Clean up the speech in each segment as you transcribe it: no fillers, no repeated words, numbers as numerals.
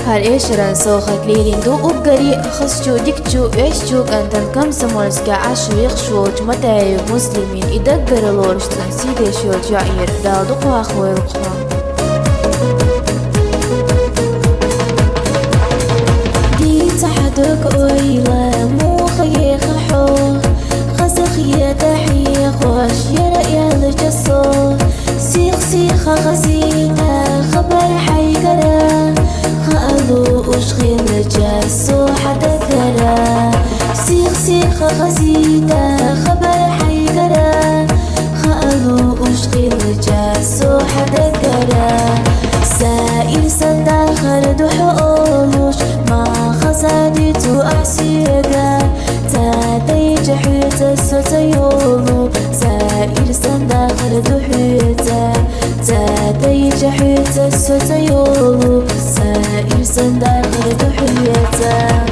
هر إيشران سوخك ليلين دو أبقري خصشو ديكتشو إيشتوك أنتن كم سمولسكا عشريق شوج متايب مسلمين إدقر لورشتن سيدي شوج يعير دالدقوا أخوي القوان دي تحدك أويلا مو خيخ حوخ خسخية تحية خوش يرأي الجسو سيخ خزينة خبر حيقرا خألو أشغل جاسو حدا كرا سيخ خزينة خبر حيقرا خألو أشغل جاسو حدا كرا سائل سنداخر دحولوش ما خزانيتو أحسيقا تادي جحيت السوتيولو سائل سنداخر دحيتا تادي جحيت السوتيولو سائل سنداخر دحيتا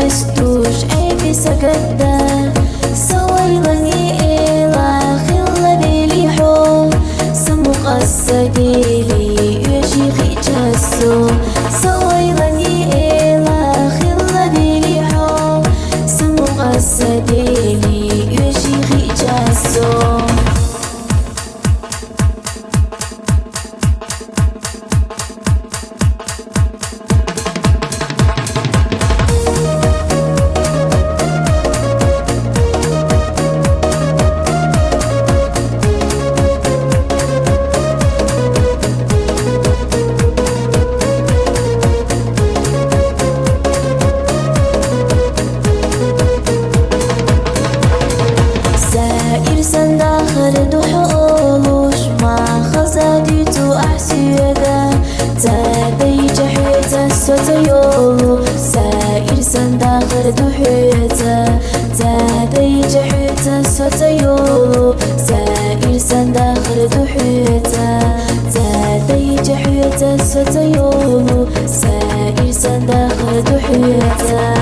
حستوش عيبي سكدا سويلني إلا خلا بيلي حو سموق السقيلي يشيخي جاسو سويلني إلا خلا بيلي حو سموق السقيلي يشيخي جاسو سنداخر دحولوش ما خزاديتو أحسيقا تادي جحيت السوتيولو سائر سنداخر دحيتا تادي جحيت السوتيولو سائر سنداخر دحيتا تادي جحيت السوتيولو سائر سنداخر دحيتا